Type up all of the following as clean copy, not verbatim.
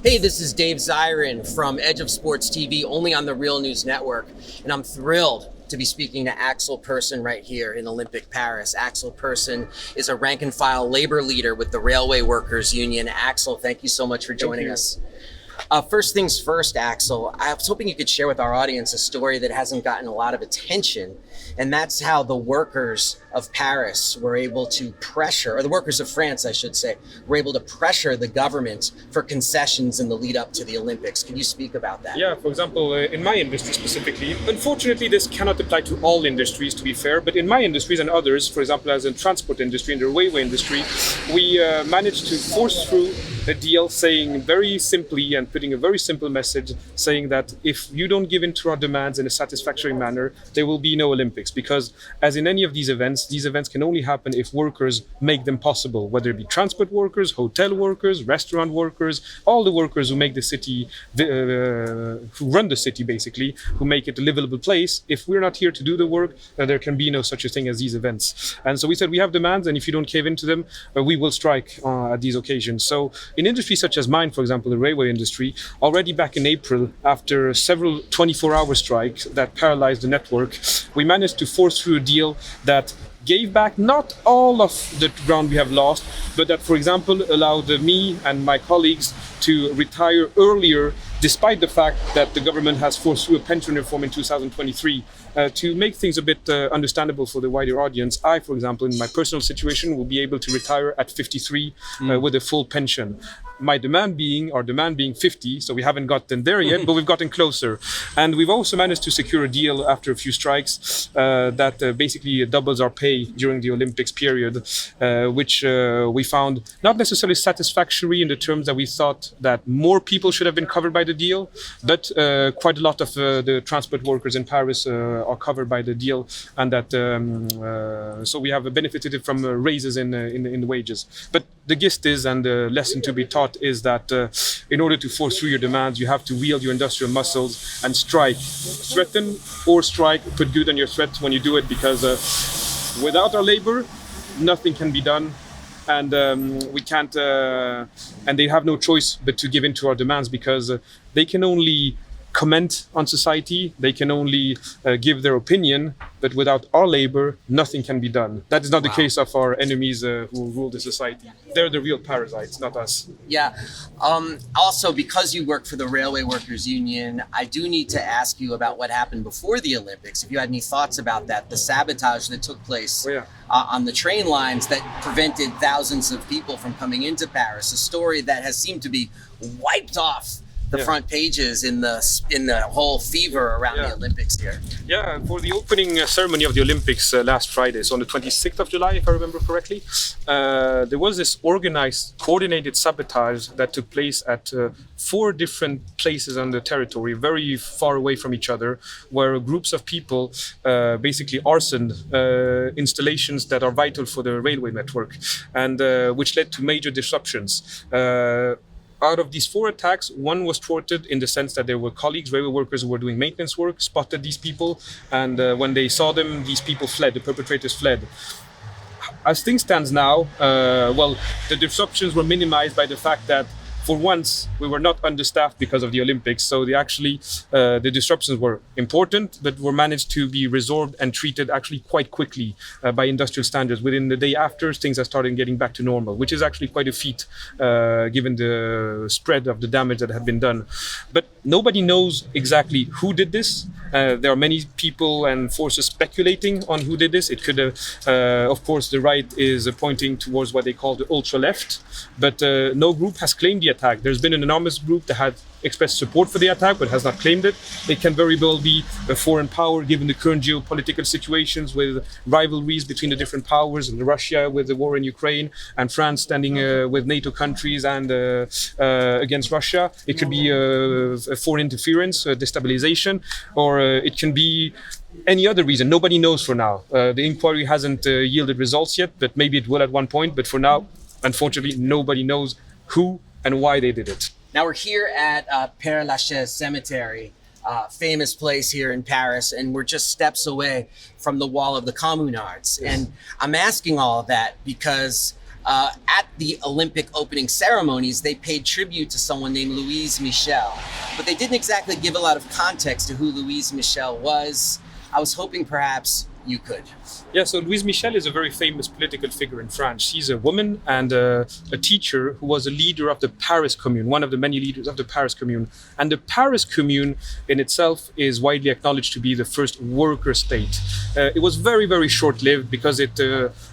Hey, this is Dave Zirin from Edge of Sports TV, only on the Real News Network. And I'm thrilled to be speaking to Axel Persson right here in Olympic Paris. Axel Persson is a rank and file labor leader with the Railway Workers Union. Axel, thank you so much for joining us. First things first, Axel, I was hoping you could share with our audience a story that hasn't gotten a lot of attention, and that's how the workers of Paris were able to pressure, or the workers of France, I should say, were able to pressure the government for concessions in the lead up to the Olympics. Can you speak about that? Yeah, for example, in my industry specifically, unfortunately, this cannot apply to all industries, to be fair, but in my industries and others, for example, as in transport industry and the railway industry, we managed to force through a deal saying very simply and putting a very simple message saying that if you don't give in to our demands in a satisfactory manner, there will be no Olympics. Because as in any of these events can only happen if workers make them possible, whether it be transport workers, hotel workers, restaurant workers, all the workers who make the city, who run the city basically, who make it a livable place. If we're not here to do the work, there can be no such a thing as these events. And so we said we have demands, and if you don't cave into them, we will strike at these occasions. So in industries such as mine, for example, the railway industry, already back in April, after several 24-hour strikes that paralyzed the network, we managed to force through a deal that gave back not all of the ground we have lost, but that, for example, allowed me and my colleagues to retire earlier, despite the fact that the government has forced through a pension reform in 2023. To make things a bit understandable for the wider audience, I, for example, in my personal situation, will be able to retire at 53 with a full pension. Our demand being 50, so we haven't gotten there yet, but we've gotten closer. And we've also managed to secure a deal after a few strikes that basically doubles our pay during the Olympics period, which we found not necessarily satisfactory in the terms that we thought that more people should have been covered by the deal, but quite a lot of the transport workers in Paris are covered by the deal, and that so we have benefited from raises in the wages. But the gist is, and the lesson to be taught is that in order to force through your demands, you have to wield your industrial muscles and strike, threaten or strike, put good on your threat when you do it, because without our labor, nothing can be done. And we can't, and they have no choice but to give in to our demands, because they can only comment on society, they can only give their opinion, but without our labor, nothing can be done. That is not the case of our enemies who rule the society. They're the real parasites, not us. Yeah. Also, because you work for the Railway Workers Union, I do need to ask you about what happened before the Olympics. If you had any thoughts about that, the sabotage that took place on the train lines that prevented thousands of people from coming into Paris, a story that has seemed to be wiped off the front pages in the whole fever around the Olympics here. Yeah, for the opening ceremony of the Olympics last Friday, so on the 26th of July, if I remember correctly, there was this organized, coordinated sabotage that took place at 4 different places on the territory, very far away from each other, where groups of people basically arsoned installations that are vital for the railway network, and which led to major disruptions. Out of these 4 attacks, 1 was thwarted in the sense that there were colleagues, railway workers who were doing maintenance work, spotted these people, and when they saw them, these people fled, the perpetrators fled. As things stand now, the disruptions were minimized by the fact that for once, we were not understaffed because of the Olympics, so the disruptions were important, but were managed to be resolved and treated actually quite quickly by industrial standards. Within the day after, things are starting getting back to normal, which is actually quite a feat given the spread of the damage that had been done. But nobody knows exactly who did this. There are many people and forces speculating on who did this. It could, of course, the right is pointing towards what they call the ultra-left, but no group has claimed the attack. There's been an anonymous group that had expressed support for the attack but has not claimed it. It can very well be a foreign power given the current geopolitical situations with rivalries between the different powers, and Russia with the war in Ukraine, and France standing with NATO countries and against Russia. It could be a foreign interference, destabilization, or it can be any other reason. Nobody knows for now. The inquiry hasn't yielded results yet, but maybe it will at one point. But for now, unfortunately, nobody knows who and why they did it. Now we're here at Père Lachaise Cemetery, famous place here in Paris, and we're just steps away from the wall of the Communards. Yes. And I'm asking all of that because At the Olympic opening ceremonies, they paid tribute to someone named Louise Michelle, but they didn't exactly give a lot of context to who Louise Michelle was. I was hoping perhaps you could. Yeah, so Louise Michelle is a very famous political figure in France. She's a woman and a teacher who was a leader of the Paris Commune, one of the many leaders of the Paris Commune. And the Paris Commune in itself is widely acknowledged to be the first worker state. It was very, very short-lived because it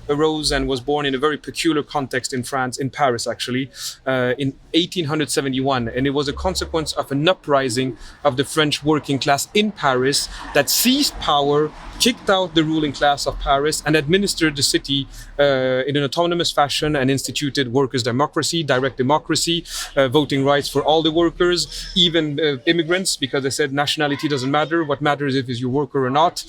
arose and was born in a very peculiar context in France, in Paris actually, in 1871. And it was a consequence of an uprising of the French working class in Paris that seized power, kicked out the ruling class of Paris, and administered the city in an autonomous fashion and instituted workers' democracy, direct democracy, voting rights for all the workers, even immigrants, because they said nationality doesn't matter. What matters if you're a worker or not.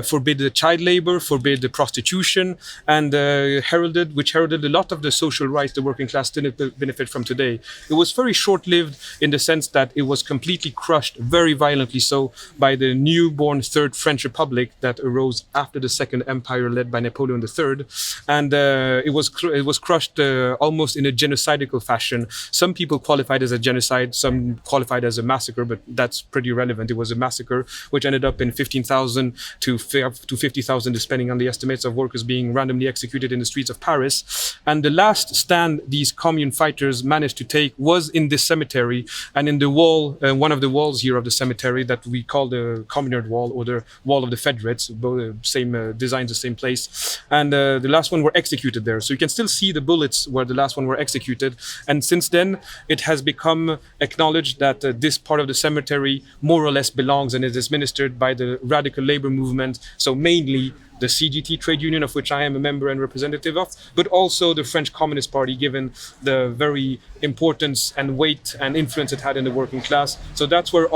Forbid the child labor, forbid the prostitution, and heralded a lot of the social rights the working class didn't benefit from today. It was very short-lived in the sense that it was completely crushed, very violently so, by the newborn Third French Republic that arose after the Second Empire led by Napoleon III, and it was crushed almost in a genocidal fashion. Some people qualified as a genocide, some qualified as a massacre, but that's pretty irrelevant. It was a massacre which ended up in 15,000 to 50,000, depending on the estimates, of workers being randomly executed in the streets of Paris. And the last stand these commune fighters managed to take was in this cemetery, and in the wall, one of the walls here of the cemetery that we call the Communard Wall, or the Wall of the Federates, both same designs, the same place. And the last one were executed there. So you can still see the bullets where the last one were executed. And since then, it has become acknowledged that this part of the cemetery more or less belongs and is administered by the radical labor movement. So mainly the CGT trade union, of which I am a member and representative of, but also the French Communist Party, given the very importance and weight and influence it had in the working class. So that's where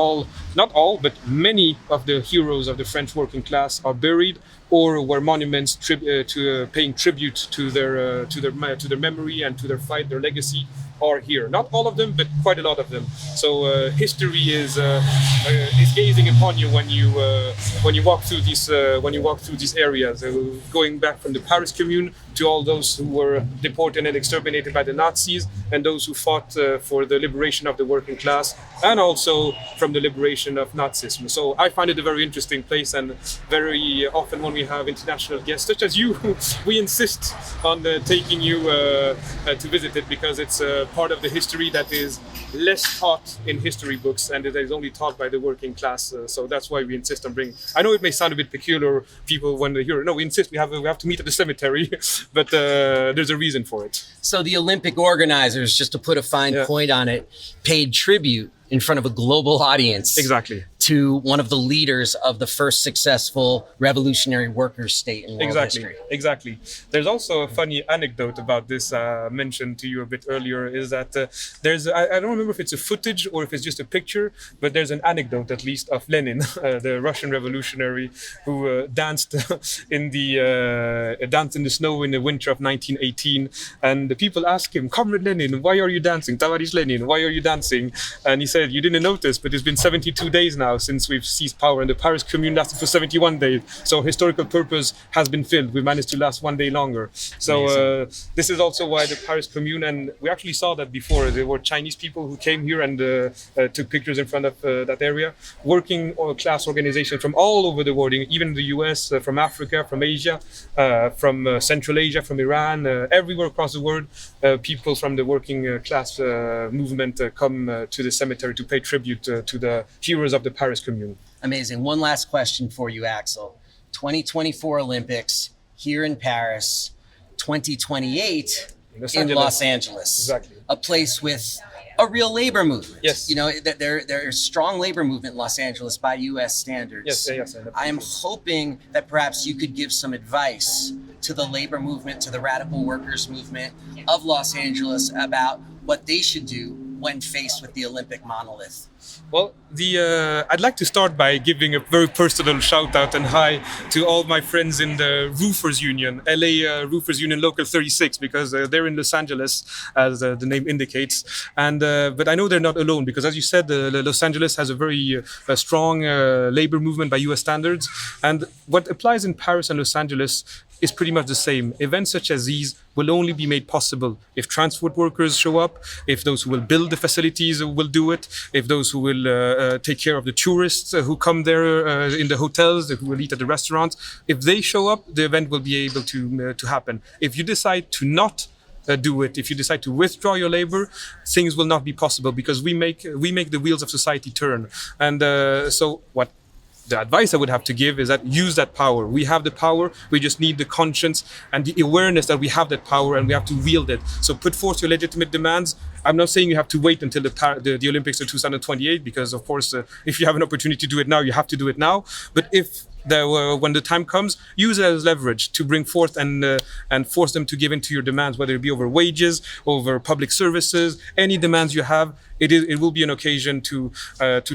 not all, but many of the heroes of the French working class are buried, or where monuments paying tribute to their memory and to their fight, their legacy, are here. Not all of them, but quite a lot of them. So history is gazing upon you when you walk through these areas. Going back from the Paris Commune to all those who were deported and exterminated by the Nazis, and those who fought for the liberation of the working class, and also from the liberation of Nazism. So I find it a very interesting place, and very often when we have international guests such as you, we insist on taking you to visit it, because it's part of the history that is less taught in history books, and it is only taught by the working class. So that's why we insist on bringing. I know it may sound a bit peculiar, people, when they hear. No, we insist. We have to meet at the cemetery, but there's a reason for it. So the Olympic organizers, just to put a fine point on it, paid tribute in front of a global audience. Exactly. To one of the leaders of the first successful revolutionary workers' state in world history. Exactly. There's also a funny anecdote about this mentioned to you a bit earlier, is that I don't remember if it's a footage or if it's just a picture, but there's an anecdote at least of Lenin, the Russian revolutionary, who danced in the snow in the winter of 1918. And the people ask him, "Comrade Lenin, why are you dancing? Tavarish Lenin, why are you dancing?" And he said, "You didn't notice, but it's been 72 days now since we've seized power, and the Paris Commune lasted for 71 days. So historical purpose has been filled. We managed to last one day longer." So this is also why the Paris Commune, and we actually saw that before, there were Chinese people who came here and took pictures in front of that area. Working class organizations from all over the world, even the US, from Africa, from Asia, from Central Asia, from Iran, everywhere across the world, people from the working class movement come to the cemetery to pay tribute to the heroes of the Paris Commune. Amazing. One last question for you, Axel. 2024 Olympics here in Paris, 2028 in Los Angeles. Exactly. A place with a real labor movement. Yes. You know, there's strong labor movement in Los Angeles by US standards. Yes. I am hoping that perhaps you could give some advice to the labor movement, to the radical workers movement of Los Angeles about what they should do when faced with the Olympic monolith. Well, I'd like to start by giving a very personal shout out and hi to all my friends in the Roofers Union, LA Roofers Union Local 36, because they're in Los Angeles, as the name indicates. And but I know they're not alone, because as you said, Los Angeles has a very strong labor movement by US standards. And what applies in Paris and Los Angeles is pretty much the same. Events such as these will only be made possible if transport workers show up, if those who will build the facilities will do it, if those who will take care of the tourists who come there in the hotels, who will eat at the restaurants, if they show up, the event will be able to happen. If you decide to not do it, if you decide to withdraw your labor, things will not be possible, because we make the wheels of society turn. And so what the advice I would have to give is that use that power. We have the power, we just need the conscience and the awareness that we have that power, and we have to wield it. So put forth your legitimate demands. I'm not saying you have to wait until the Olympics of 2028, because of course if you have an opportunity to do it now, you have to do it now. But when the time comes, use it as leverage to bring forth and force them to give in to your demands, whether it be over wages, over public services, any demands you have. It will be an occasion to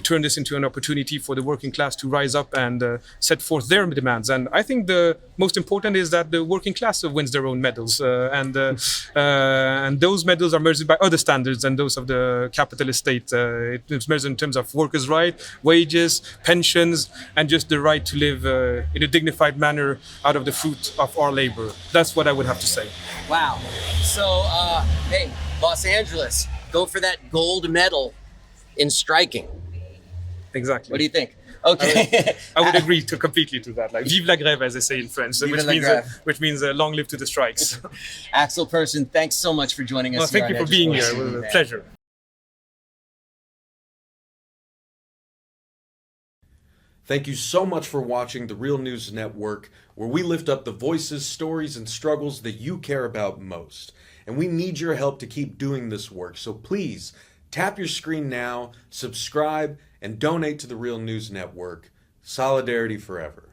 turn this into an opportunity for the working class to rise up and set forth their demands. And I think the most important is that the working class wins their own medals, and those medals are measured by other standards than those of the capitalist state. It's measured in terms of workers' rights, wages, pensions, and just the right to live in a dignified manner out of the fruit of our labor. That's what I would have to say. Wow. So, hey, Los Angeles, go for that gold medal in striking. Exactly. What do you think? Okay. I would agree completely to that. Like, vive la grève, as they say in French, which means long live to the strikes. Axel Persson, thanks so much for joining us. Well, thank you for being here. It was a pleasure. Thank you so much for watching the Real News Network, where we lift up the voices, stories, and struggles that you care about most. And we need your help to keep doing this work. So please, tap your screen now, subscribe, and donate to the Real News Network. Solidarity forever.